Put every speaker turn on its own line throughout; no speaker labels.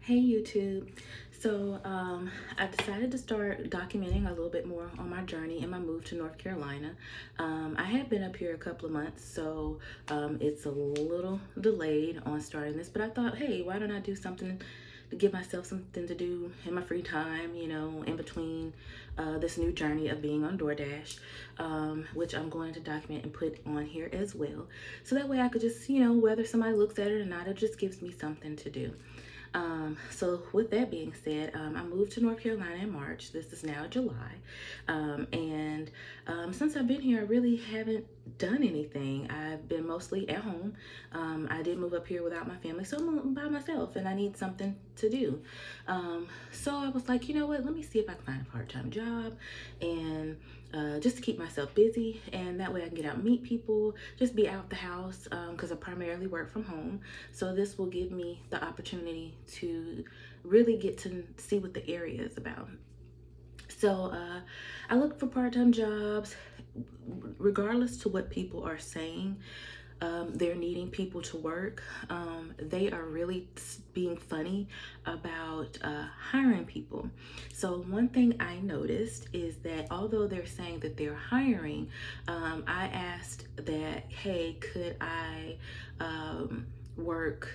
Hey YouTube. I decided to start documenting a little bit more on my journey and my move to North Carolina. I have been up here a couple of months, so it's a little delayed on starting this, but I thought, hey, why don't I do something to give myself something to do in my free time, in between this new journey of being on Doordash, which I'm going to document and put on here as well. So that way I could just, whether somebody looks at it or not, it just gives me something to do. So with that being said, I moved to North Carolina in March. This is now July. And Since I've been here, I really haven't done anything. I've been mostly at home. I did move up here without my family, so I'm by myself and I need something to do. So I was like, you know what, let me see if I can find a part-time job and just to keep myself busy, and that way I can get out and meet people, just be out the house, because I primarily work from home. So this will give me the opportunity to really get to see what the area is about. I look for part-time jobs regardless to what people are saying. They're needing people to work. They are really being funny about hiring people. So one thing I noticed is that although they're saying that they're hiring, I asked that, hey, could I work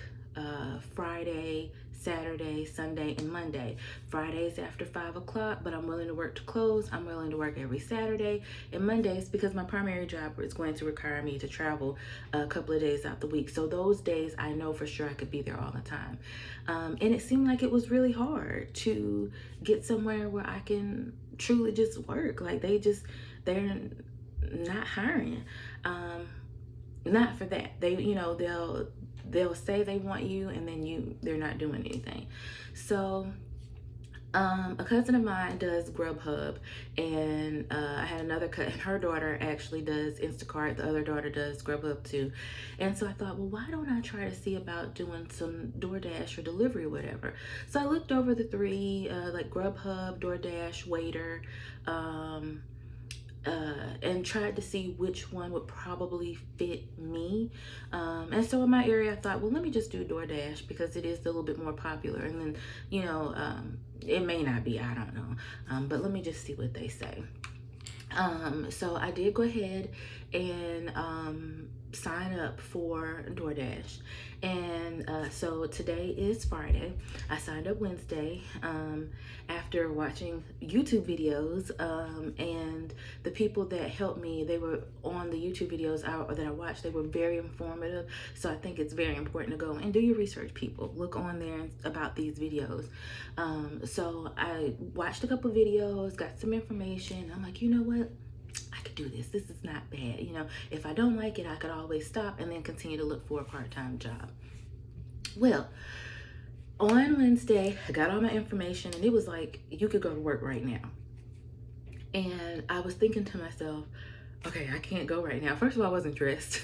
Friday, Saturday, Sunday, and Monday. Fridays after 5 o'clock, but I'm willing to work to close. I'm willing to work every Saturday and Mondays because my primary job is going to require me to travel a couple of days out the week. So those days I know for sure I could be there all the time. And it seemed like it was really hard to get somewhere where I can truly just work. Like they're not hiring. Not for that. They'll say they want you and then they're not doing anything. So a cousin of mine does Grubhub, and I had another cousin, her daughter actually does Instacart. The other daughter does Grubhub too. And so I thought, well, why don't I try to see about doing some DoorDash or delivery or whatever? So I looked over the three, like Grubhub, DoorDash, Waiter, and tried to see which one would probably fit me. And so in my area, I thought, well, let me just do DoorDash because it is a little bit more popular. And then, it may not be, I don't know. But let me just see what they say. So I did go ahead and sign up for DoorDash. And so today is Friday. I signed up Wednesday after watching YouTube videos, and the people that helped me, they were on the YouTube videos that I watched, they were very informative. So I think it's very important to go and do your research, people. Look on there about these videos. So I watched a couple videos, got some information. I'm like, you know what? I could do this. This is not bad. If I don't like it, I could always stop and then continue to look for a part-time job. Well, on Wednesday, I got all my information and it was like, you could go to work right now. And I was thinking to myself, okay, I can't go right now. First of all, I wasn't dressed.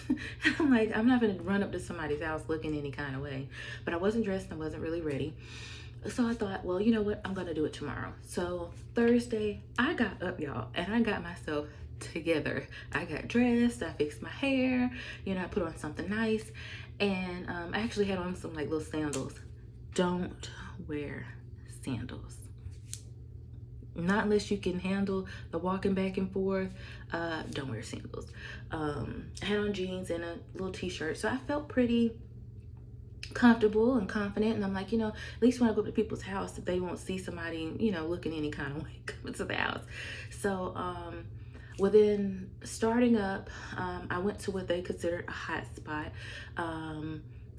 I'm like, I'm not gonna run up to somebody's house looking any kind of way. But I wasn't dressed and I wasn't really ready. So I thought, well, you know what? I'm gonna do it tomorrow. So Thursday, I got up, y'all, and I got myself together. I got dressed, I fixed my hair, I put on something nice, and I actually had on some like little sandals. Don't wear sandals. Not unless you can handle the walking back and forth. Don't wear sandals. I had on jeans and a little t-shirt, so I felt pretty comfortable and confident. And I'm like, at least when I go up to people's house, they won't see somebody, looking any kind of way coming to the house. So within starting up, I went to what they considered a hot spot.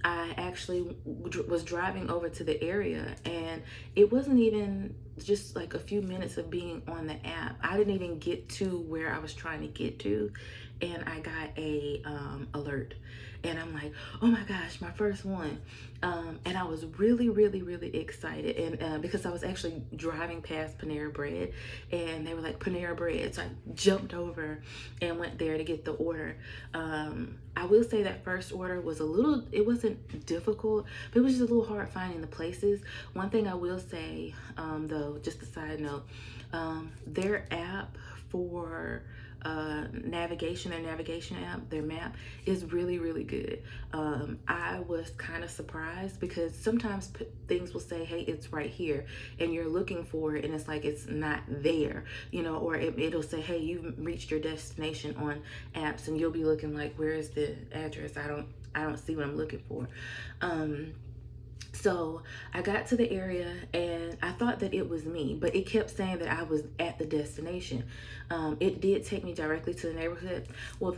I actually was driving over to the area, and it wasn't even just like a few minutes of being on the app. I didn't even get to where I was trying to get to, and I got a alert. And I'm like, oh my gosh, my first one. And I was really, really, really excited. And because I was actually driving past Panera Bread, and they were like, Panera Bread. So I jumped over and went there to get the order. I will say that first order was it wasn't difficult, but it was just a little hard finding the places. One thing I will say, though, just a side note, their app for navigation, their navigation app, their map is really, really good. I was kind of surprised because sometimes things will say, hey, it's right here, and you're looking for it and it's like it's not there, you know, or it'll say, hey, you've reached your destination on apps, and you'll be looking like, where is the address? I don't see what I'm looking for. So I got to the area and I thought that it was me, but it kept saying that I was at the destination. It did take me directly to the neighborhood. Well,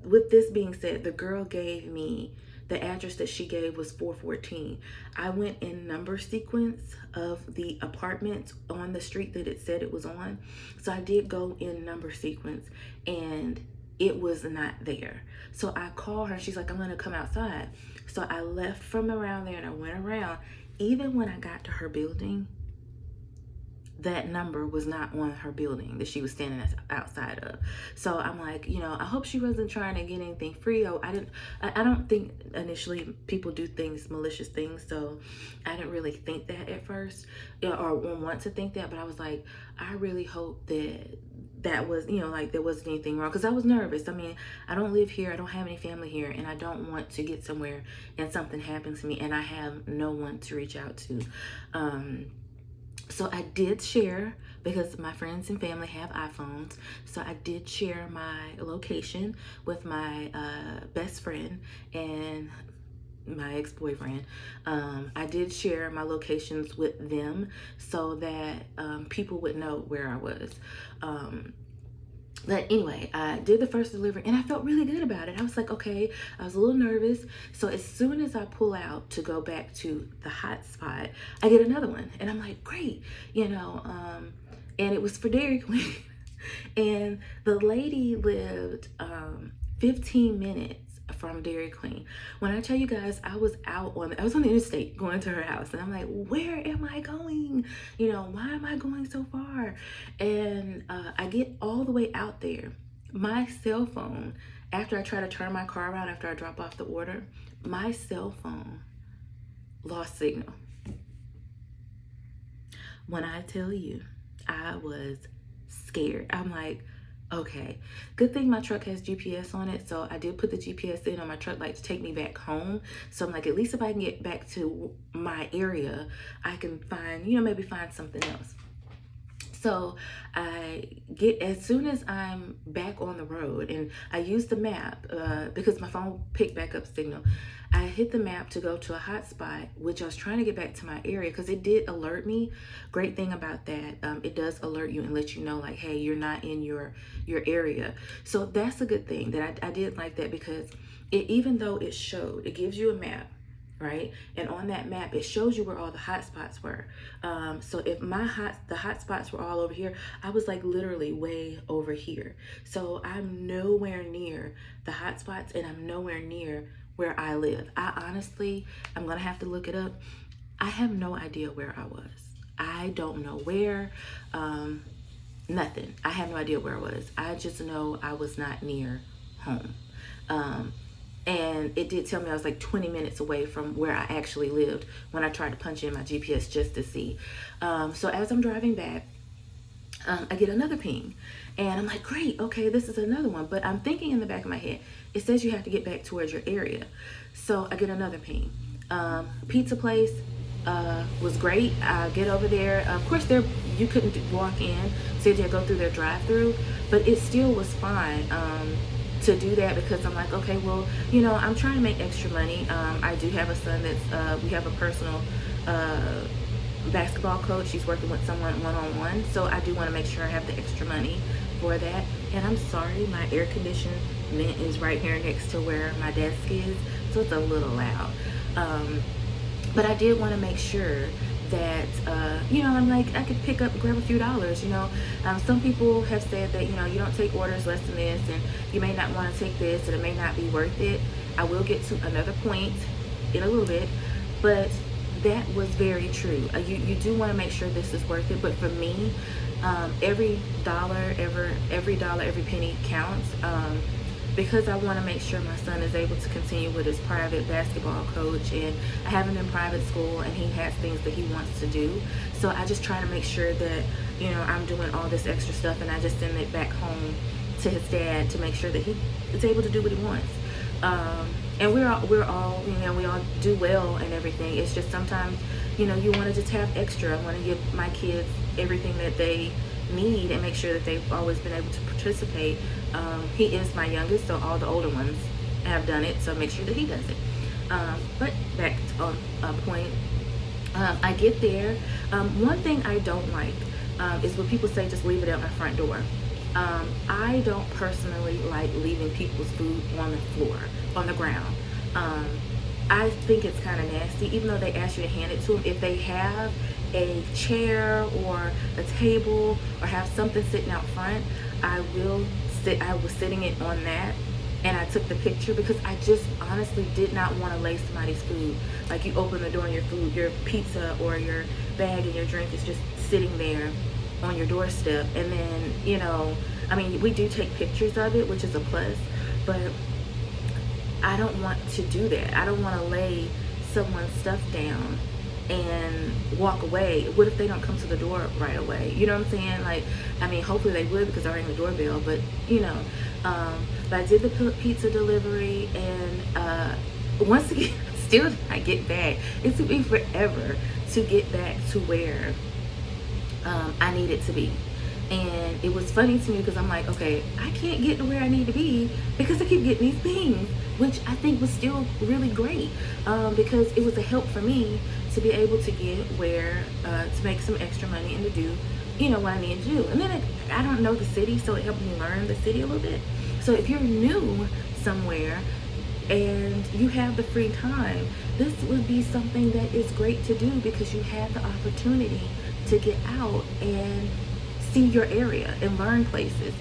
with this being said, the girl gave me the address that she gave was 414. I went in number sequence of the apartments on the street that it said it was on. So I did go in number sequence and it was not there. So I called her and she's like, I'm gonna come outside. So I left from around there and I went around. Even when I got to her building, that number was not on her building that she was standing outside of. So I'm like, you know, I hope she wasn't trying to get anything free. I don't think initially people do things, malicious things. So I didn't really think that at first, or want to think that, but I was like, I really hope that was, you know, like there wasn't anything wrong, because I was nervous. I mean, I don't live here, I don't have any family here, and I don't want to get somewhere and something happens to me and I have no one to reach out to. So I did share, because my friends and family have iPhones, so I did share my location with my best friend and my ex-boyfriend. I did share my locations with them so that people would know where I was. But anyway, I did the first delivery and I felt really good about it. I was like, okay, I was a little nervous. So as soon as I pull out to go back to the hot spot, I get another one. And I'm like, great, you know, and it was for Dairy Queen. And the lady lived 15 minutes from Dairy Queen. When I tell you guys, I was on the interstate going to her house, and I'm like, where am I going? You know, why am I going so far? And I get all the way out there. My cell phone, after I try to turn my car around after I drop off the order, my cell phone lost signal. When I tell you, I was scared. I'm like, okay, good thing my truck has GPS on it. So I did put the GPS in on my truck, like to take me back home. So I'm like, at least if I can get back to my area, I can find, you know, maybe find something else. So I get, as soon as I'm back on the road, and I use the map because my phone picked back up signal. I hit the map to go to a hotspot, which I was trying to get back to my area because it did alert me. Great thing about that, it does alert you and let you know, like, hey, you're not in your area. So that's a good thing that I did like that, because even though it gives you a map, right? And on that map, it shows you where all the hot spots were. So if the hot spots were all over here, I was like literally way over here. So I'm nowhere near the hot spots, and I'm nowhere near where I live. I'm gonna have to look it up. I have no idea where I was. I don't know where, nothing. I have no idea where I was. I just know I was not near home. And it did tell me I was like 20 minutes away from where I actually lived when I tried to punch in my GPS just to see. So as I'm driving back, I get another ping, and I'm like, great, okay, this is another one. But I'm thinking in the back of my head, it says you have to get back towards your area. So I get another ping. Pizza place was great. I get over there. Of course, you couldn't walk in, so you had to go through their drive-through, but it still was fine to do that, because I'm like, okay, well, you know, I'm trying to make extra money. I do have a son that's, we have a personal basketball coach. She's working with someone one-on-one, so I do want to make sure I have the extra money for that. And I'm sorry, my air conditioning is right here next to where my desk is, so it's a little loud. But I did want to make sure that you know, I'm like, I could pick up and grab a few dollars, you know. Some people have said that, you know, you don't take orders less than this, and you may not want to take this, and it may not be worth it. I will get to another point in a little bit, but that was very true. You do want to make sure this is worth it. But for me, every dollar, every penny counts. because I want to make sure my son is able to continue with his private basketball coach, and I have him in private school and he has things that he wants to do. So I just try to make sure that, you know, I'm doing all this extra stuff and I just send it back home to his dad to make sure that he is able to do what he wants. And we're all, you know, we all do well and everything. It's just sometimes, you know, you want to just have extra. I want to give my kids everything that they need and make sure that they've always been able to participate. He is my youngest, so all the older ones have done it, so make sure that he does it. But back on point, I get there. One thing I don't like is when people say just leave it at my front door. I don't personally like leaving people's food on the floor, on the ground. I think it's kind of nasty, even though they ask you to hand it to them. If they have a chair or a table or have something sitting out front, I was sitting it on that, and I took the picture because I just honestly did not want to lay somebody's food. Like, you open the door and your food, your pizza or your bag and your drink is just sitting there on your doorstep. And then, you know, I mean, we do take pictures of it, which is a plus, but I don't want to do that. I don't want to lay someone's stuff down and walk away. What if they don't come to the door right away? You know what I'm saying? Like, I mean, hopefully they would because I rang the doorbell, but you know, but I did the pizza delivery, and once again, still did not get back. It took me forever to get back to where I needed to be. And it was funny to me because I'm like, okay, I can't get to where I need to be because I keep getting these things, which I think was still really great, because it was a help for me to be able to get where, to make some extra money and to do, you know, what I need to do. And then I don't know the city, so it helped me learn the city a little bit. So if you're new somewhere and you have the free time, this would be something that is great to do because you have the opportunity to get out and see your area and learn places.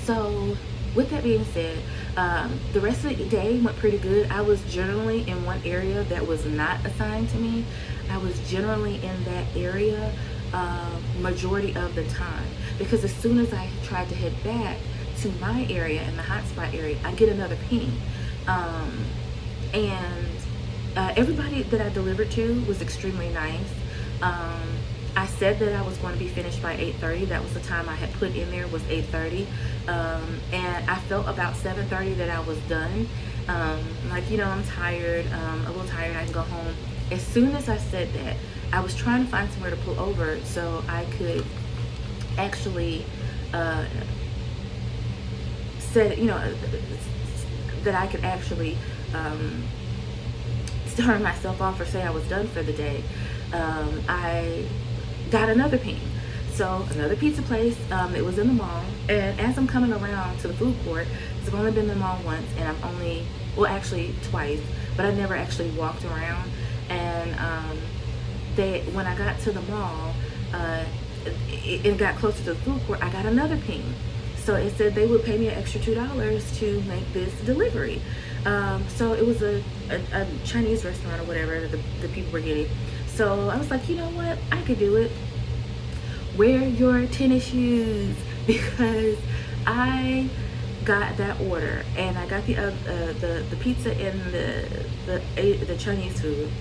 So with that being said, the rest of the day went pretty good. I was generally in one area that was not assigned to me. I was generally in that area majority of the time, because as soon as I tried to head back to my area in the hotspot area, I get another ping. And everybody that I delivered to was extremely nice. I said that I was going to be finished by 8:30. That was the time I had put in there, was 8:30. And I felt about 7:30 that I was done. Like, you know, I'm tired, a little tired, I can go home. As soon as I said that, I was trying to find somewhere to pull over so I could actually you know, that I could actually turn myself off or say I was done for the day. I got another ping. So another pizza place, it was in the mall, and as I'm coming around to the food court, because I've only been in the mall once, and I've only, well, actually twice, but I never actually walked around. And when I got to the mall, it got closer to the food court, I got another ping. So it said they would pay me an extra $2 to make this delivery. So it was a Chinese restaurant or whatever the people were getting. So I was like, you know what, I could do it. Wear your tennis shoes, because I got that order and I got the pizza and the Chinese food.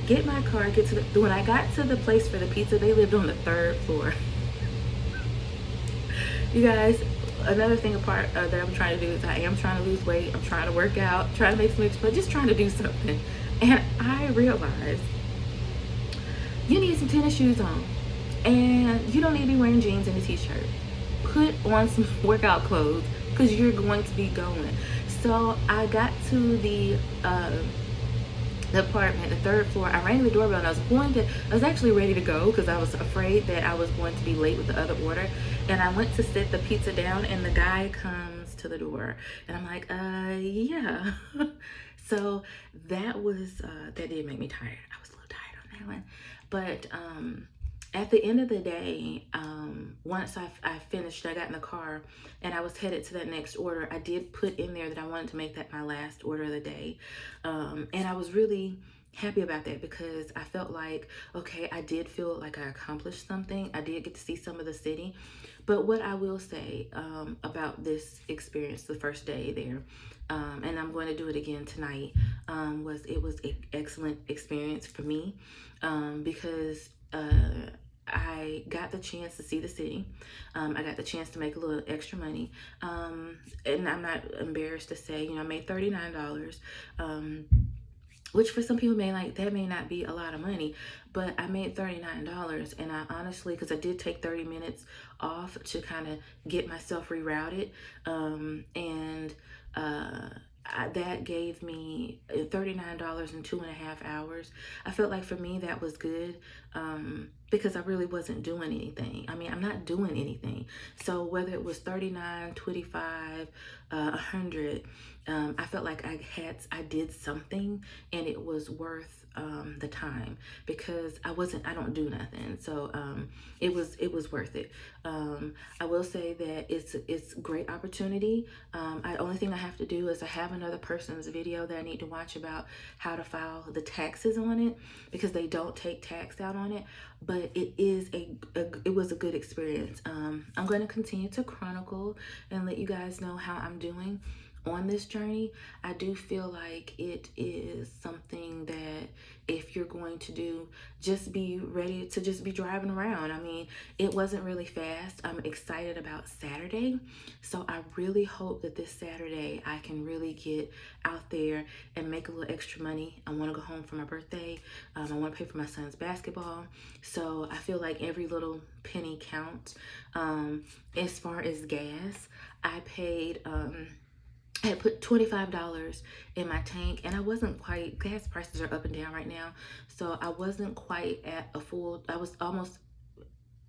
Get my car, get to when I got to the place for the pizza, they lived on the 3rd floor. You guys, another thing apart that I'm trying to do is I am trying to lose weight. I'm trying to work out, trying to make some extra, just trying to do something. And I realized you need some tennis shoes on, and you don't need to be wearing jeans and a t-shirt. Put on some workout clothes because you're going to be going. So I got to the apartment, the 3rd floor. I rang the doorbell and I was actually ready to go because I was afraid that I was going to be late with the other order. And I went to sit the pizza down, and the guy comes to the door, and I'm like, yeah. So that did make me tired. I was a little tired on that one. But at the end of the day, once I finished, I got in the car and I was headed to that next order. I did put in there that I wanted to make that my last order of the day. And I was really happy about that because I felt like, okay, I did feel like I accomplished something. I did get to see some of the city. But what I will say about this experience, the first day there, and I'm going to do it again tonight, was it was an excellent experience for me because I got the chance to see the city. I got the chance to make a little extra money. And I'm not embarrassed to say, I made $39. Which for some people may like that may not be a lot of money, but I made $39, and I honestly, because I did take 30 minutes off to kind of get myself rerouted, and uh, that gave me $39 in 2.5 hours. I felt like for me that was good, because I really wasn't doing anything. I mean, I'm not doing anything. So whether it was 39, 25, 100, I felt like I did something, and it was worth the time because I don't do nothing. So it was worth it. I will say that it's great opportunity. Only thing I have to do is I have another person's video that I need to watch about how to file the taxes on it, because they don't take tax out on it. But it was a good experience. I'm going to continue to chronicle and let you guys know how I'm doing on this journey. I do feel like it is something that if you're going to do, just be ready to just be driving around. I mean, it wasn't really fast. I'm excited about Saturday. So I really hope that this Saturday I can really get out there and make a little extra money. I want to go home for my birthday. I want to pay for my son's basketball. So I feel like every little penny counts. As far as gas, I paid I had put $25 in my tank, and I wasn't quite, gas prices are up and down right now, so I wasn't quite at a full, I was almost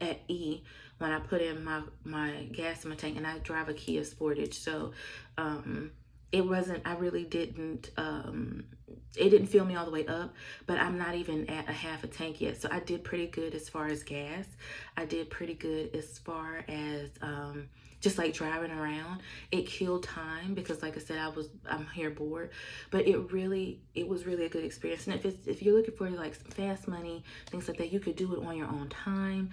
at E when I put in my gas in my tank, and I drive a Kia Sportage, so it wasn't, I really didn't, it didn't fill me all the way up, but I'm not even at a half a tank yet, so I did pretty good as far as gas. I did pretty good as far as just like driving around. It killed time because, like I said, I'm here bored, but it was really a good experience. And if you're looking for like some fast money, things like that, you could do it on your own time.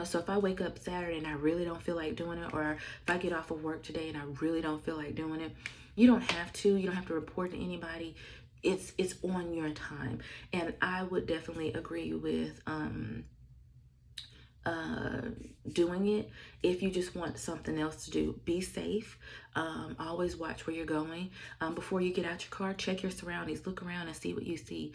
So if I wake up Saturday and I really don't feel like doing it, or if I get off of work today and I really don't feel like doing it, you don't have to report to anybody. It's on your time. And I would definitely agree with doing it if you just want something else to do. Be safe. Always watch where you're going. Before you get out your car, check your surroundings. Look around and see what you see.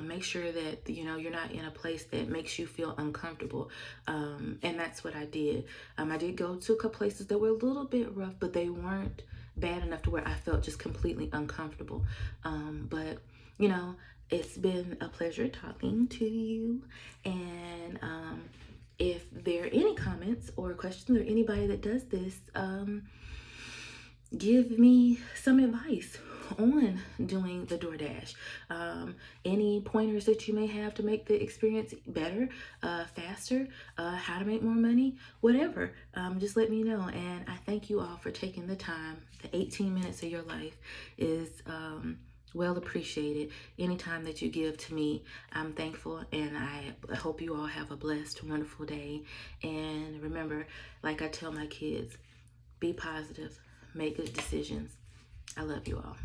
Make sure that you're not in a place that makes you feel uncomfortable. And that's what I did. I did go to a couple places that were a little bit rough, but they weren't bad enough to where I felt just completely uncomfortable. But it's been a pleasure talking to you, and if there are any comments or questions, or anybody that does this, give me some advice on doing the Doordash. Any pointers that you may have to make the experience better, faster, how to make more money, whatever. Just let me know. And I thank you all for taking the time. The 18 minutes of your life is well appreciated. Any time that you give to me, I'm thankful, and I hope you all have a blessed, wonderful day. And remember, like I tell my kids, be positive, make good decisions. I love you all.